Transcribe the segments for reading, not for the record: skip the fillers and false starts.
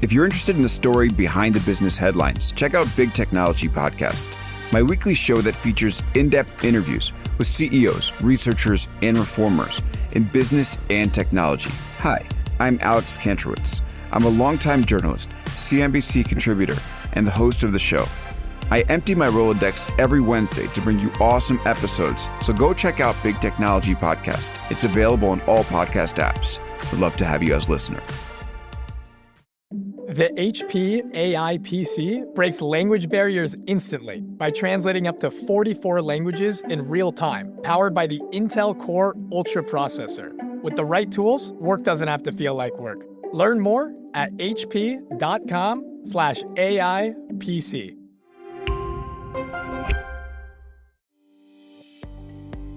If you're interested in the story behind the business headlines, check out Big Technology Podcast, my weekly show that features in-depth interviews with CEOs, researchers, and reformers in business and technology. Hi, I'm Alex Kantrowitz. I'm a longtime journalist, CNBC contributor, and the host of the show. I empty my Rolodex every Wednesday to bring you awesome episodes, so go check out Big Technology Podcast. It's available on all podcast apps. Would love to have you as a listener. The HP AI PC breaks language barriers instantly by translating up to 44 languages in real time, powered by the Intel Core Ultra processor. With the right tools, work doesn't have to feel like work. Learn more at hp.com/AI PC.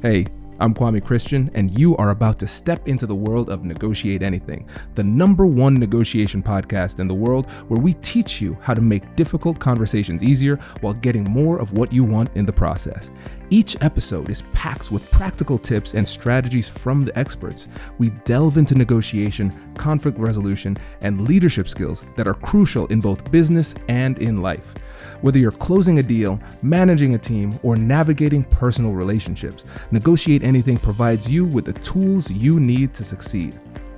Hey, I'm Kwame Christian, and you are about to step into the world of Negotiate Anything, the #1 negotiation podcast in the world where we teach you how to make difficult conversations easier while getting more of what you want in the process. Each episode is packed with practical tips and strategies from the experts. We delve into negotiation, conflict resolution, and leadership skills that are crucial in both business and in life. Whether you're closing a deal, managing a team, or navigating personal relationships, Negotiate Anything provides you with the tools you need to succeed.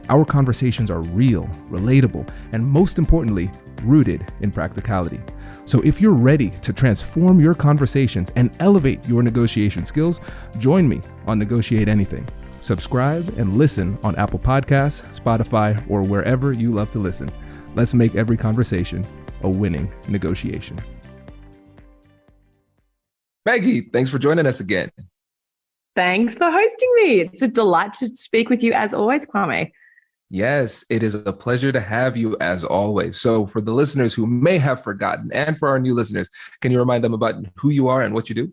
Our conversations are real, relatable, and most importantly, rooted in practicality. So if you're ready to transform your conversations and elevate your negotiation skills, join me on Negotiate Anything. Subscribe and listen on Apple Podcasts, Spotify, or wherever you love to listen. Let's make every conversation a winning negotiation. Meggie, thanks for joining us again. Thanks for hosting me. It's a delight to speak with you as always, Kwame. Yes, it is a pleasure to have you as always. So for the listeners who may have forgotten, and for our new listeners, can you remind them about who you are and what you do?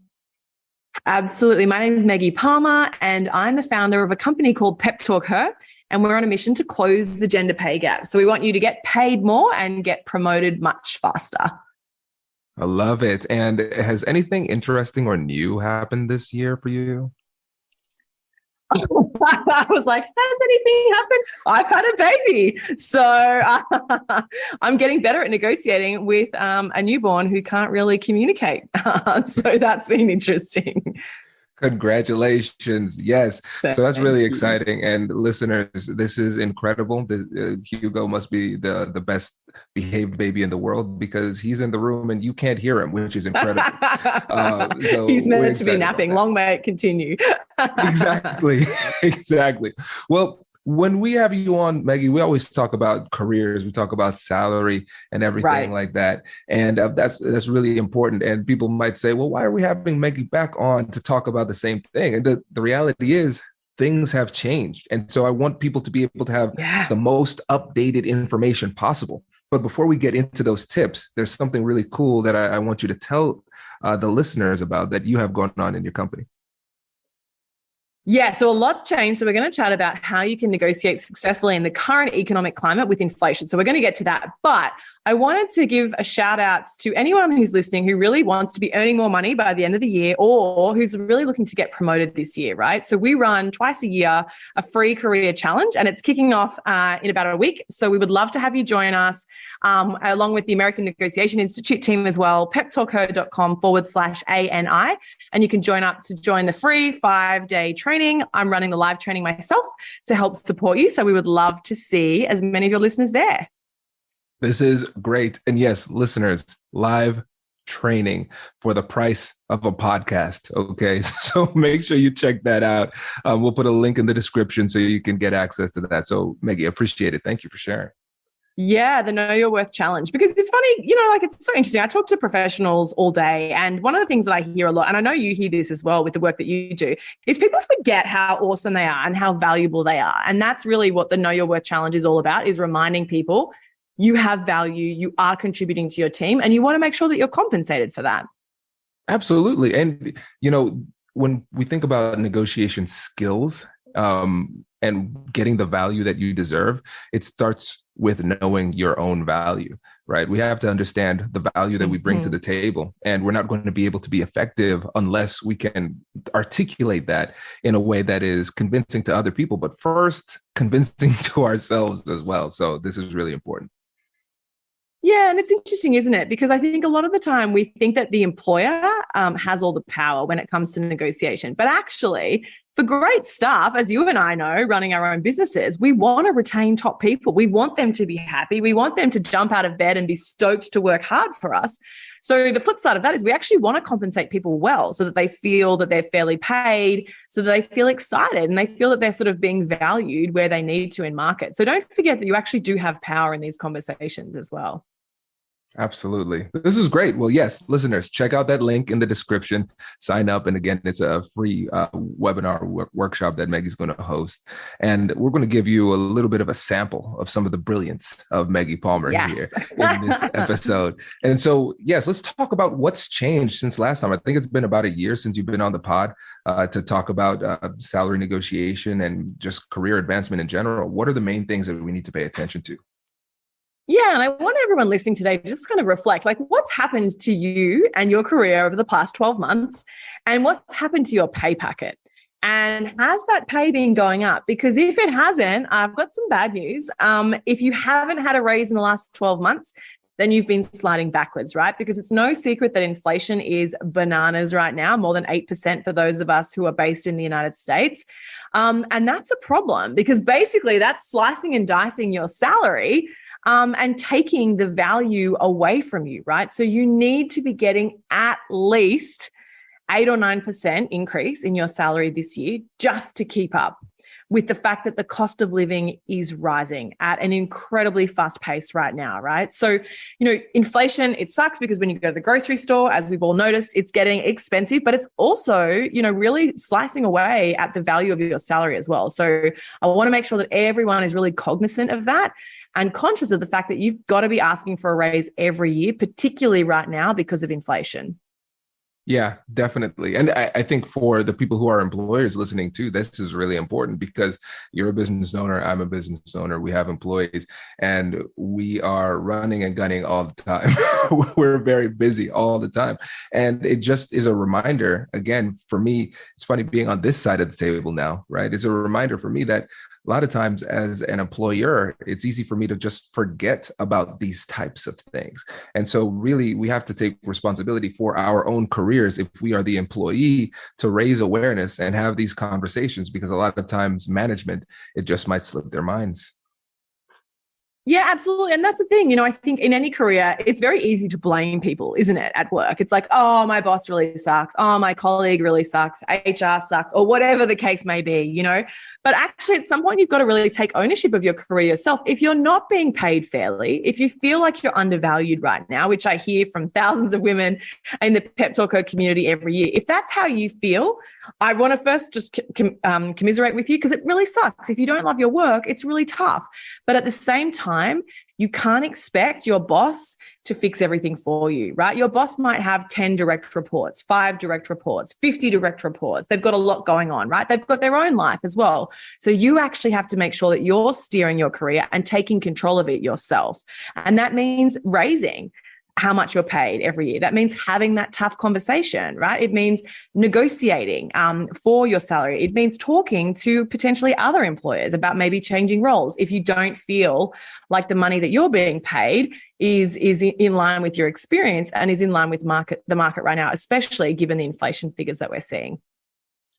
Absolutely. My name is Meggie Palmer, and I'm the founder of a company called Pep Talk Her, and we're on a mission to close the gender pay gap. So we want you to get paid more and get promoted much faster. I love it. And has anything interesting or new happened this year for you? I was like, has anything happened? I've had a baby. So I'm getting better at negotiating with a newborn who can't really communicate. So that's been interesting. Congratulations. Yes. So that's really you. exciting. And listeners, this is incredible. Hugo must be the best behaved baby in the world because he's in the room and you can't hear him, which is incredible. So he's meant to be napping. Long may it continue. Exactly. Exactly. Well, when we have you on, Meggie, we always talk about careers. We talk about salary and everything like that. And that's really important. And people might say, well, why are we having Meggie back on to talk about the same thing? And the reality is things have changed. And so I want people to be able to have the most updated information possible. But before we get into those tips, there's something really cool that I want you to tell the listeners about that you have going on in your company. Yeah, so a lot's changed. So we're going to chat about how you can negotiate successfully in the current economic climate with inflation. So we're going to get to that. But I wanted to give a shout out to anyone who's listening who really wants to be earning more money by the end of the year or who's really looking to get promoted this year, right? So we run twice a year a free career challenge and it's kicking off in about a week. So we would love to have you join us along with the American Negotiation Institute team as well, peptalkher.com/ANI. And you can join up to join the free 5-day training. I'm running the live training myself to help support you. So we would love to see as many of your listeners there. This is great. And yes, listeners, live training for the price of a podcast. Okay. So make sure you check that out. We'll put a link in the description so you can get access to that. So Meggie, appreciate it. Thank you for sharing. Yeah, the Know Your Worth challenge. Because it's funny, it's so interesting. I talk to professionals all day. And one of the things that I hear a lot, and I know you hear this as well with the work that you do, is people forget how awesome they are and how valuable they are. And that's really what the Know Your Worth challenge is all about, is reminding people you have value, you are contributing to your team, and you want to make sure that you're compensated for that. Absolutely. And, when we think about negotiation skills and getting the value that you deserve, it starts with knowing your own value, right? We have to understand the value that we bring to the table, and we're not going to be able to be effective unless we can articulate that in a way that is convincing to other people, but first convincing to ourselves as well. So this is really important. Yeah, and it's interesting, isn't it? Because I think a lot of the time we think that the employer has all the power when it comes to negotiation. But actually, for great staff, as you and I know, running our own businesses, we want to retain top people. We want them to be happy. We want them to jump out of bed and be stoked to work hard for us. So the flip side of that is we actually want to compensate people well so that they feel that they're fairly paid, so that they feel excited and they feel that they're sort of being valued where they need to in market. So don't forget that you actually do have power in these conversations as well. Absolutely. This is great. Well, yes, listeners, check out that link in the description. Sign up. And again, it's a free webinar workshop that Meggie's going to host. And we're going to give you a little bit of a sample of some of the brilliance of Meggie Palmer here in this episode. And so, yes, let's talk about what's changed since last time. I think it's been about a year since you've been on the pod to talk about salary negotiation and just career advancement in general. What are the main things that we need to pay attention to? Yeah, and I want everyone listening today to just kind of reflect, like, what's happened to you and your career over the past 12 months, and what's happened to your pay packet? And has that pay been going up? Because if it hasn't, I've got some bad news. If you haven't had a raise in the last 12 months, then you've been sliding backwards, right? Because it's no secret that inflation is bananas right now, more than 8% for those of us who are based in the United States. And that's a problem because basically that's slicing and dicing your salary and taking the value away from you, right? So you need to be getting at least 8 or 9% increase in your salary this year just to keep up with the fact that the cost of living is rising at an incredibly fast pace right now, right? So, inflation, it sucks because when you go to the grocery store, as we've all noticed, it's getting expensive, but it's also, really slicing away at the value of your salary as well. So I want to make sure that everyone is really cognizant of that and conscious of the fact that you've got to be asking for a raise every year, particularly right now because of inflation. Yeah, definitely. And I think for the people who are employers listening too, this is really important because you're a business owner, I'm a business owner, we have employees, and we are running and gunning all the time. We're very busy all the time. And it just is a reminder, again, for me, it's funny being on this side of the table now, right? It's a reminder for me that a lot of times as an employer, it's easy for me to just forget about these types of things. And so really, we have to take responsibility for our own careers if we are the employee to raise awareness and have these conversations, because a lot of times management, it just might slip their minds. Yeah, absolutely. And that's the thing, I think in any career, it's very easy to blame people, isn't it, at work? It's like, oh, my boss really sucks. Oh, my colleague really sucks. HR sucks, or whatever the case may be, But actually, at some point, you've got to really take ownership of your career yourself. If you're not being paid fairly, if you feel like you're undervalued right now, which I hear from thousands of women in the Pep Talker community every year, if that's how you feel, I want to first just commiserate with you because it really sucks. If you don't love your work, it's really tough. But at the same time, you can't expect your boss to fix everything for you, right? Your boss might have 10 direct reports, 5 direct reports, 50 direct reports. They've got a lot going on, right? They've got their own life as well. So you actually have to make sure that you're steering your career and taking control of it yourself. And that means raising how much you're paid every year. That means having that tough conversation, right? It means negotiating for your salary. It means talking to potentially other employers about maybe changing roles if you don't feel like the money that you're being paid is in line with your experience and is in line with the market right now, especially given the inflation figures that we're seeing.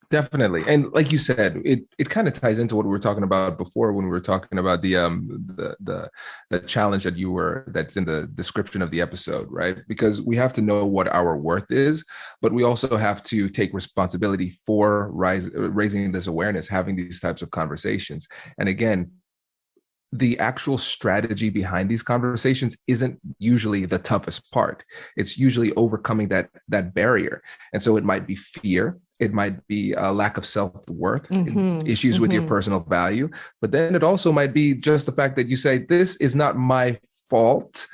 Definitely. And like you said, it kind of ties into what we were talking about before when we were talking about the challenge that's in the description of the episode, right? Because we have to know what our worth is, but we also have to take responsibility for raising this awareness, having these types of conversations. And again, the actual strategy behind these conversations isn't usually the toughest part. It's usually overcoming that barrier. And so it might be fear. It might be a lack of self-worth, issues with your personal value. But then it also might be just the fact that you say, this is not my fault.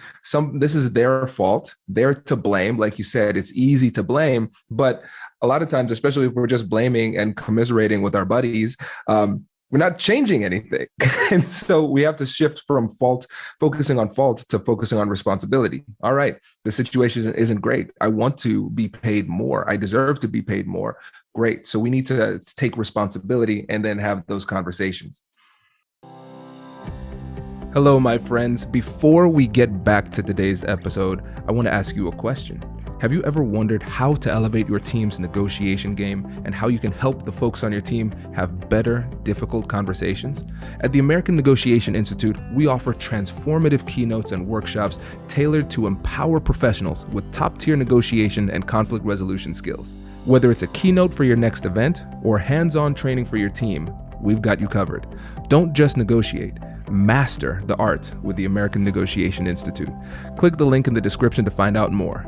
This is their fault. They're to blame. Like you said, it's easy to blame. But a lot of times, especially if we're just blaming and commiserating with our buddies, we're not changing anything. And so we have to shift from focusing on fault to focusing on responsibility. All right, the situation isn't great. I want to be paid more. I deserve to be paid more. Great. So we need to take responsibility and then have those conversations. Hello, my friends. Before we get back to today's episode, I want to ask you a question. Have you ever wondered how to elevate your team's negotiation game and how you can help the folks on your team have better, difficult conversations? At the American Negotiation Institute, we offer transformative keynotes and workshops tailored to empower professionals with top-tier negotiation and conflict resolution skills. Whether it's a keynote for your next event or hands-on training for your team, we've got you covered. Don't just negotiate. Master the art with the American Negotiation Institute. Click the link in the description to find out more.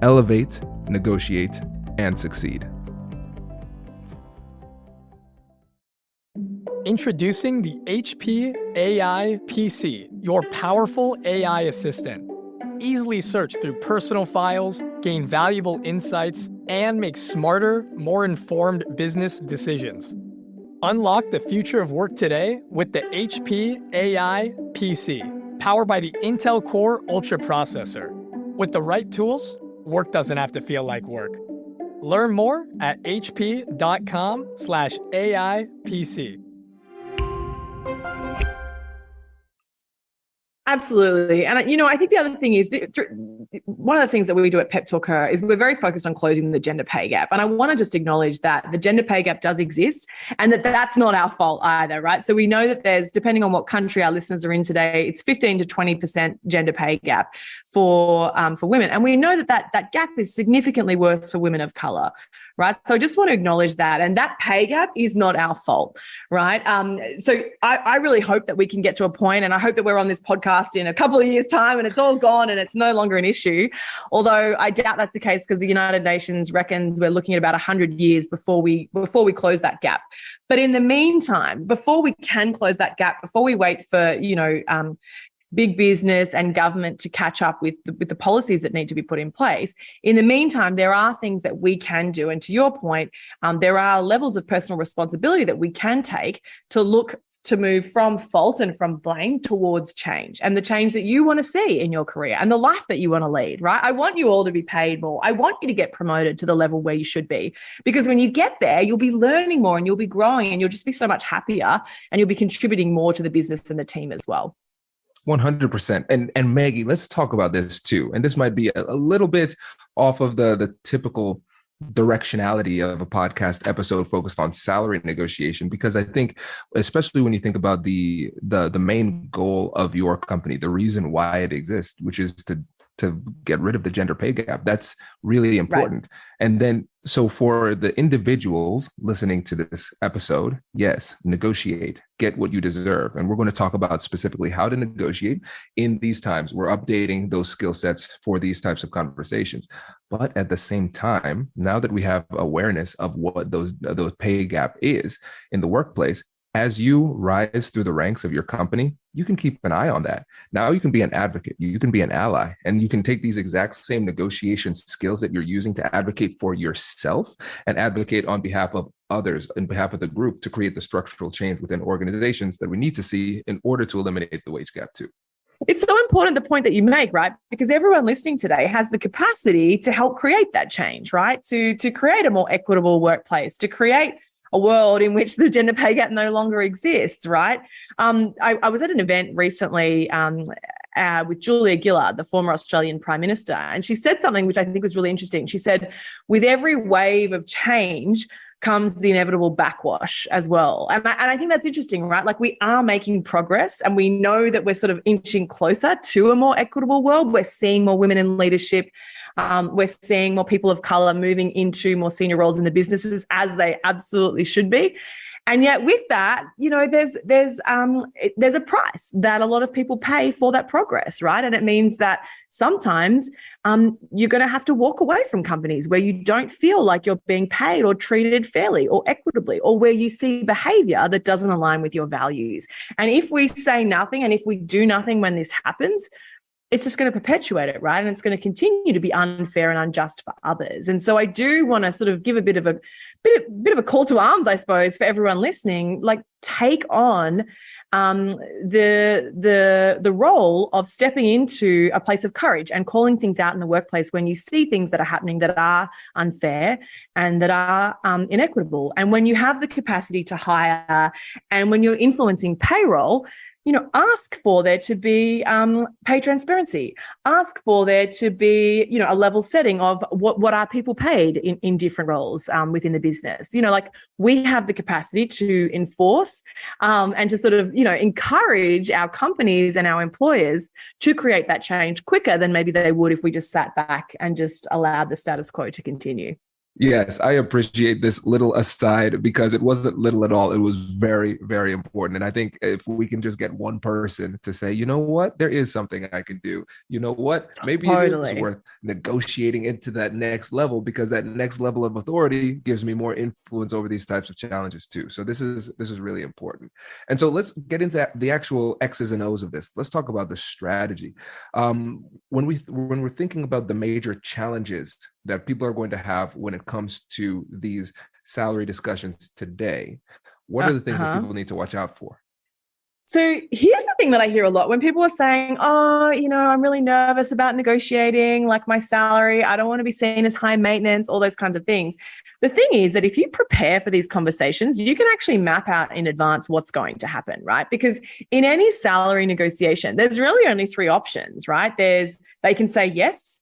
Elevate, negotiate, and succeed. Introducing the HP AI PC, your powerful AI assistant. Easily search through personal files, gain valuable insights, and make smarter, more informed business decisions. Unlock the future of work today with the HP AI PC, powered by the Intel Core Ultra processor. With the right tools, work doesn't have to feel like work. Learn more at hp.com/AIPC. Absolutely. And, I think the other thing is one of the things that we do at Pep Talker is we're very focused on closing the gender pay gap. And I want to just acknowledge that the gender pay gap does exist and that's not our fault either, right? So we know that there's, depending on what country our listeners are in today, it's 15 to 20% gender pay gap for women. And we know that gap is significantly worse for women of color, right? So I just want to acknowledge that. And that pay gap is not our fault, right? So I really hope that we can get to a point, and I hope that we're on this podcast in a couple of years' time and it's all gone and it's no longer an issue. Although I doubt that's the case because the United Nations reckons we're looking at about 100 years before we close that gap. But in the meantime, before we can close that gap, before we wait for, big business and government to catch up with the policies that need to be put in place. In the meantime, there are things that we can do. And to your point, there are levels of personal responsibility that we can take to move from fault and from blame towards change, and the change that you want to see in your career and the life that you want to lead, right? I want you all to be paid more. I want you to get promoted to the level where you should be, because when you get there, you'll be learning more and you'll be growing and you'll just be so much happier and you'll be contributing more to the business and the team as well. 100%. And Maggie, let's talk about this too. And this might be a little bit off of the typical directionality of a podcast episode focused on salary negotiation, because I think, especially when you think about the main goal of your company, the reason why it exists, which is to get rid of the gender pay gap, that's really important. Right. And then, so for the individuals listening to this episode, yes, negotiate, get what you deserve. And we're going to talk about specifically how to negotiate in these times. We're updating those skill sets for these types of conversations. But at the same time, now that we have awareness of what those pay gap is in the workplace, as you rise through the ranks of your company, you can keep an eye on that. Now you can be an advocate, you can be an ally, and you can take these exact same negotiation skills that you're using to advocate for yourself and advocate on behalf of others, on behalf of the group, to create the structural change within organizations that we need to see in order to eliminate the wage gap too. It's so important, the point that you make, right? Because everyone listening today has the capacity to help create that change, right? To create a more equitable workplace, to create a world in which the gender pay gap no longer exists, right? I was at an event recently with Julia Gillard, the former Australian Prime Minister, and she said something which I think was really interesting. She said, with every wave of change comes the inevitable backwash as well. And I think that's interesting, right? Like, we are making progress and we know that we're sort of inching closer to a more equitable world. We're seeing more women in leadership. We're seeing more people of color moving into more senior roles in the businesses, as they absolutely should be. And yet with that, there's a price that a lot of people pay for that progress, right? And it means that sometimes you're going to have to walk away from companies where you don't feel like you're being paid or treated fairly or equitably, or where you see behavior that doesn't align with your values. And if we say nothing and if we do nothing when this happens, it's just going to perpetuate it, right? And it's going to continue to be unfair and unjust for others. And so I do want to sort of give a bit of a call to arms, I suppose, for everyone listening. Like, take on the role of stepping into a place of courage and calling things out in the workplace when you see things that are happening that are unfair and that are inequitable. And when you have the capacity to hire and when you're influencing payroll, ask for there to be pay transparency. Ask for there to be, a level setting of what are people paid in different roles within the business. Like we have the capacity to enforce and to sort of, encourage our companies and our employers to create that change quicker than maybe they would if we just sat back and just allowed the status quo to continue. Yes, I appreciate this little aside because it wasn't little at all. It was very, very important. And I think if we can just get one person to say, you know what, there is something I can do. You know what, maybe it is worth negotiating into that next level, because that next level of authority gives me more influence over these types of challenges too. So this is really important. And so let's get into the actual X's and O's of this. Let's talk about the strategy. When we're thinking about the major challenges that people are going to have when it comes to these salary discussions today, what are the things that people need to watch out for? So here's the thing that I hear a lot when people are saying, I'm really nervous about negotiating like my salary. I don't want to be seen as high maintenance, all those kinds of things. The thing is that if you prepare for these conversations, you can actually map out in advance what's going to happen, right? Because in any salary negotiation, there's really only three options, right? They can say yes,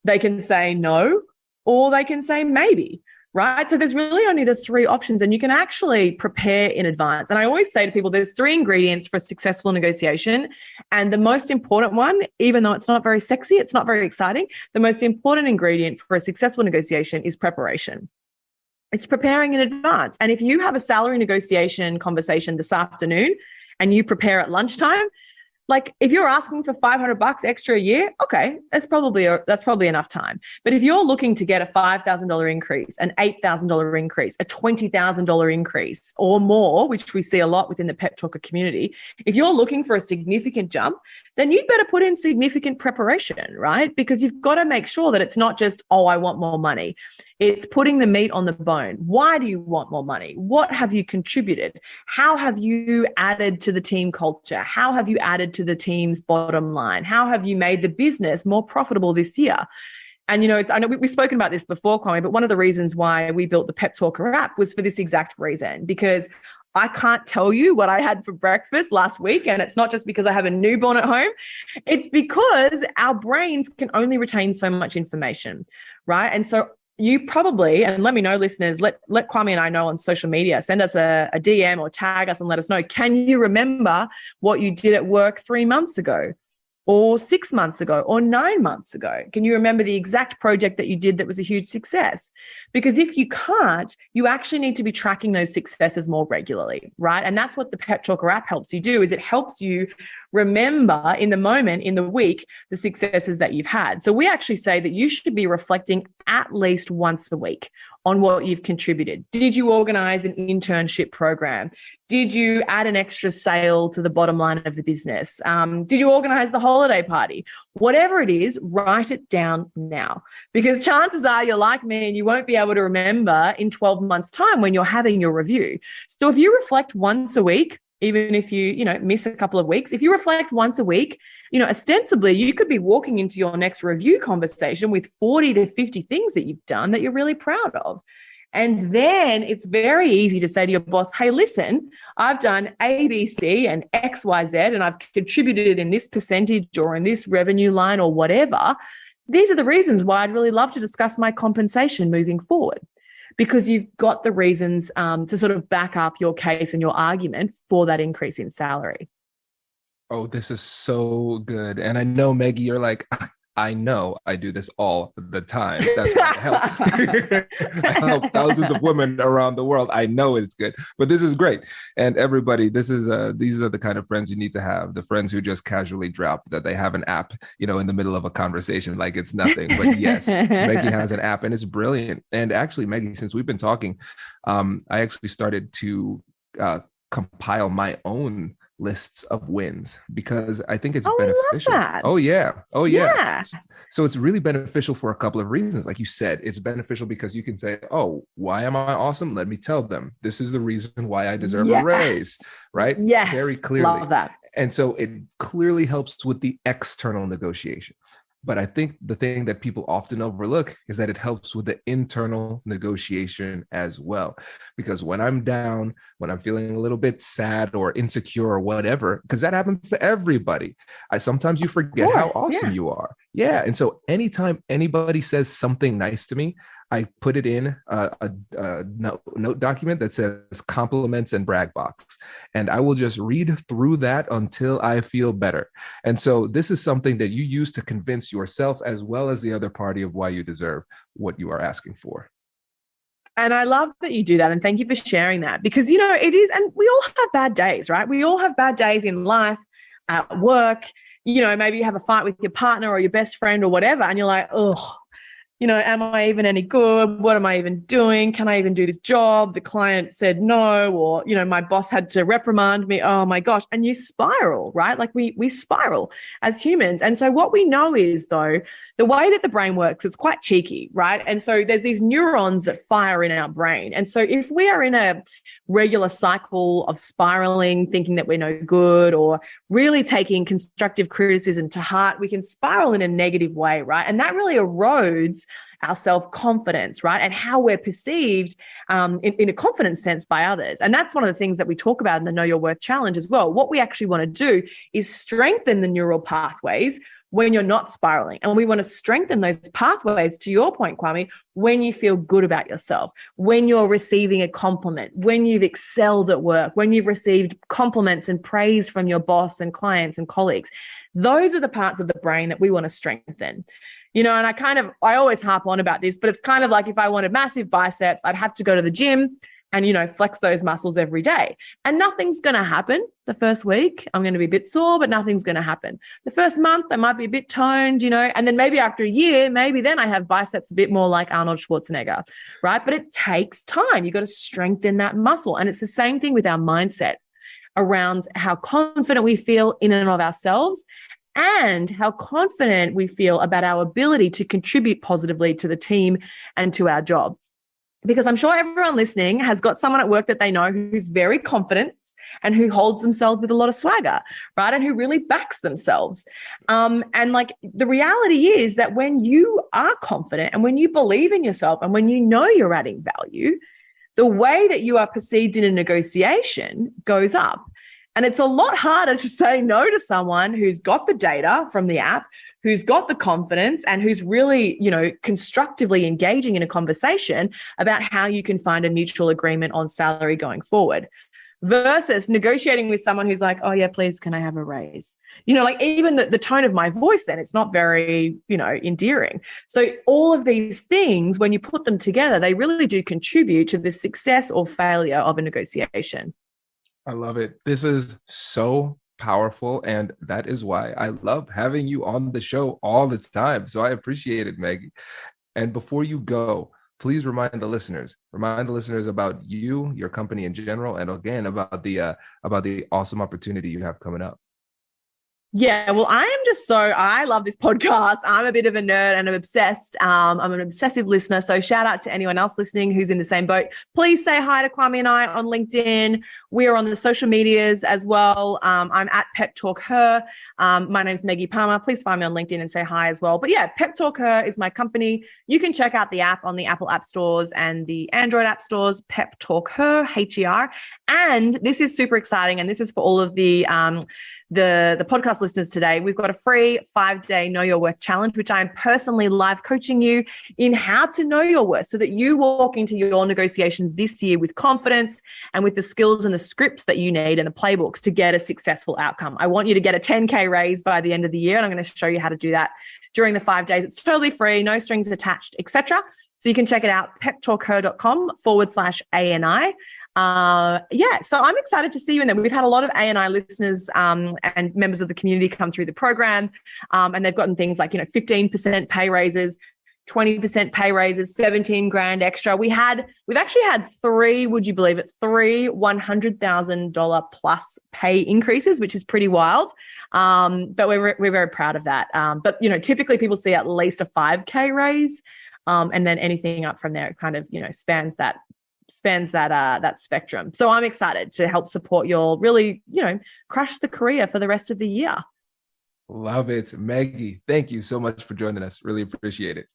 they can say no, or they can say maybe, right? So there's really only the three options, and you can actually prepare in advance. And I always say to people, there's three ingredients for a successful negotiation. And the most important one, even though it's not very sexy, it's not very exciting, the most important ingredient for a successful negotiation is preparation. It's preparing in advance. And if you have a salary negotiation conversation this afternoon and you prepare at lunchtime, like if you're asking for $500 extra a year, okay, that's probably enough time. But if you're looking to get a $5,000 increase, an $8,000 increase, a $20,000 increase or more, which we see a lot within the Pep Talker community, if you're looking for a significant jump, then you'd better put in significant preparation, right? Because you've got to make sure that it's not just, I want more money. It's putting the meat on the bone. Why do you want more money? What have you contributed? How have you added to the team culture? How have you added to the team's bottom line? How have you made the business more profitable this year? And, I know we've spoken about this before, Kwame, but one of the reasons why we built the Pep Talker app was for this exact reason, because I can't tell you what I had for breakfast last week. And it's not just because I have a newborn at home. It's because our brains can only retain so much information, right? And so you probably, and let me know, listeners, let Kwame and I know on social media, send us a DM or tag us and let us know. Can you remember what you did at work 3 months ago or 6 months ago or 9 months ago? Can you remember the exact project that you did that was a huge success? Because if you can't, you actually need to be tracking those successes more regularly, right? And that's what the Pep Talker app helps you do, is it helps you remember in the moment, in the week, the successes that you've had. So we actually say that you should be reflecting at least once a week on what you've contributed. Did you organize an internship program? Did you add an extra sale to the bottom line of the business? Did you organize the holiday party? Whatever it is, write it down now, because chances are you're like me and you won't be able to remember in 12 months' time when you're having your review. So if you reflect once a week, even if you miss a couple of weeks, if you reflect once a week, ostensibly you could be walking into your next review conversation with 40 to 50 things that you've done that you're really proud of. And then it's very easy to say to your boss, hey, listen, I've done A, B, C and X, Y, Z, and I've contributed in this percentage or in this revenue line or whatever. These are the reasons why I'd really love to discuss my compensation moving forward. Because you've got the reasons to sort of back up your case and your argument for that increase in salary. Oh, this is so good. And I know, Meggie, you're like, I know I do this all the time. That's why I help. I help thousands of women around the world. I know it's good, but this is great. And everybody, these are the kind of friends you need to have. The friends who just casually drop that they have an app, in the middle of a conversation, like it's nothing. But yes, Meggie has an app and it's brilliant. And actually, Meggie, since we've been talking, I actually started to compile my own lists of wins, because I think it's beneficial. I love that. Oh yeah. So it's really beneficial for a couple of reasons. Like you said, it's beneficial because you can say, why am I awesome? Let me tell them. This is the reason why I deserve a raise, right? Yes. Very clearly. Love that. And so it clearly helps with the external negotiation. But I think the thing that people often overlook is that it helps with the internal negotiation as well. Because when I'm down, when I'm feeling a little bit sad or insecure or whatever, because that happens to everybody, sometimes you forget how awesome you are. Yeah. And so anytime anybody says something nice to me, I put it in a note document that says compliments and brag box. And I will just read through that until I feel better. And so this is something that you use to convince yourself as well as the other party of why you deserve what you are asking for. And I love that you do that. And thank you for sharing that, because, it is, and we all have bad days, right? We all have bad days in life, at work. Maybe you have a fight with your partner or your best friend or whatever, and you're like, oh, am I even any good? What am I even doing? Can I even do this job? The client said no, or, my boss had to reprimand me. Oh my gosh. And you spiral, right? Like we spiral as humans. And so what we know is, though, the way that the brain works, it's quite cheeky, right? And so there's these neurons that fire in our brain. And so if we are in a regular cycle of spiraling, thinking that we're no good, or really taking constructive criticism to heart, we can spiral in a negative way, right? And that really erodes our self-confidence, right? And how we're perceived in a confidence sense by others. And that's one of the things that we talk about in the Know Your Worth Challenge as well. What we actually want to do is strengthen the neural pathways when you're not spiraling. And we want to strengthen those pathways, to your point, Kwame, when you feel good about yourself, when you're receiving a compliment, when you've excelled at work, when you've received compliments and praise from your boss and clients and colleagues. Those are the parts of the brain that we want to strengthen. And I always harp on about this, but it's kind of like if I wanted massive biceps, I'd have to go to the gym and, flex those muscles every day. And nothing's going to happen the first week. I'm going to be a bit sore, but nothing's going to happen. The first month, I might be a bit toned, and then maybe after a year, maybe then I have biceps a bit more like Arnold Schwarzenegger, right? But it takes time. You've got to strengthen that muscle. And it's the same thing with our mindset around how confident we feel in and of ourselves, and how confident we feel about our ability to contribute positively to the team and to our job. Because I'm sure everyone listening has got someone at work that they know who's very confident and who holds themselves with a lot of swagger, right? And who really backs themselves. And like the reality is that when you are confident and when you believe in yourself and when you know you're adding value, the way that you are perceived in a negotiation goes up. And it's a lot harder to say no to someone who's got the data from the app, who's got the confidence, and who's really, constructively engaging in a conversation about how you can find a mutual agreement on salary going forward, versus negotiating with someone who's like, oh yeah, please, can I have a raise? Like even the tone of my voice, then it's not very, endearing. So all of these things, when you put them together, they really do contribute to the success or failure of a negotiation. I love it. This is so powerful. And that is why I love having you on the show all the time. So I appreciate it, Meggie. And before you go, please remind the listeners about you, your company in general, and again, about the awesome opportunity you have coming up. Yeah, well, I love this podcast. I'm a bit of a nerd and I'm obsessed. I'm an obsessive listener. So shout out to anyone else listening who's in the same boat. Please say hi to Kwame and I on LinkedIn. We're on the social medias as well. I'm at Pep Talk Her. My name's Meggie Palmer. Please find me on LinkedIn and say hi as well. But yeah, Pep Talk Her is my company. You can check out the app on the Apple App Stores and the Android App Stores, Pep Talk Her, H-E-R. And this is super exciting. And this is for all of the podcast listeners today. We've got a free 5-day Know Your Worth challenge, which I'm personally live coaching you in how to know your worth so that you walk into your negotiations this year with confidence and with the skills and the scripts that you need and the playbooks to get a successful outcome. I want you to get a 10K raise by the end of the year, and I'm going to show you how to do that during the 5 days. It's totally free, no strings attached, etc. So you can check it out, peptalkher.com/ANI. So I'm excited to see you in there. We've had a lot of ANI listeners and members of the community come through the program, and they've gotten things like 15% pay raises, 20% pay raises, 17 grand extra. We've actually had three, would you believe it, three $100,000 plus pay increases, which is pretty wild. But we're very proud of that. But typically people see at least a 5K raise, and then anything up from there, it kind of spans that spectrum. So I'm excited to help support your really, crush the career for the rest of the year. Love it. Meggie, thank you so much for joining us. Really appreciate it.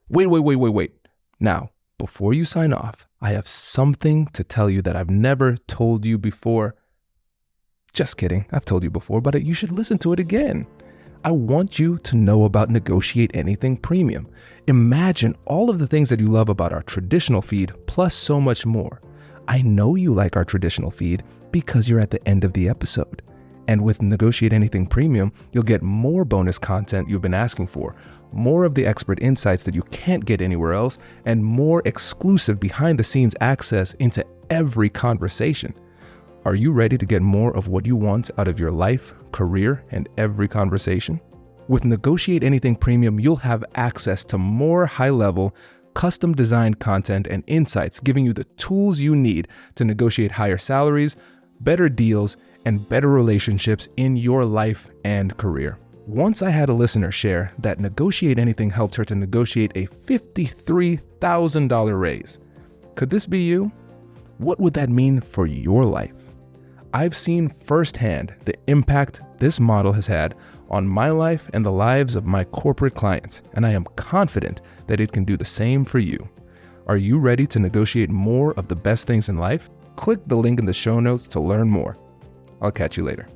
Wait. Now, before you sign off, I have something to tell you that I've never told you before. Just kidding. I've told you before, but you should listen to it again. I want you to know about Negotiate Anything Premium. Imagine all of the things that you love about our traditional feed, plus so much more. I know you like our traditional feed because you're at the end of the episode. And with Negotiate Anything Premium, you'll get more bonus content you've been asking for, more of the expert insights that you can't get anywhere else, and more exclusive behind-the-scenes access into every conversation. Are you ready to get more of what you want out of your life, career, and every conversation? With Negotiate Anything Premium, you'll have access to more high-level, custom-designed content and insights, giving you the tools you need to negotiate higher salaries, better deals, and better relationships in your life and career. Once I had a listener share that Negotiate Anything helped her to negotiate a $53,000 raise. Could this be you? What would that mean for your life? I've seen firsthand the impact this model has had on my life and the lives of my corporate clients, and I am confident that it can do the same for you. Are you ready to negotiate more of the best things in life? Click the link in the show notes to learn more. I'll catch you later.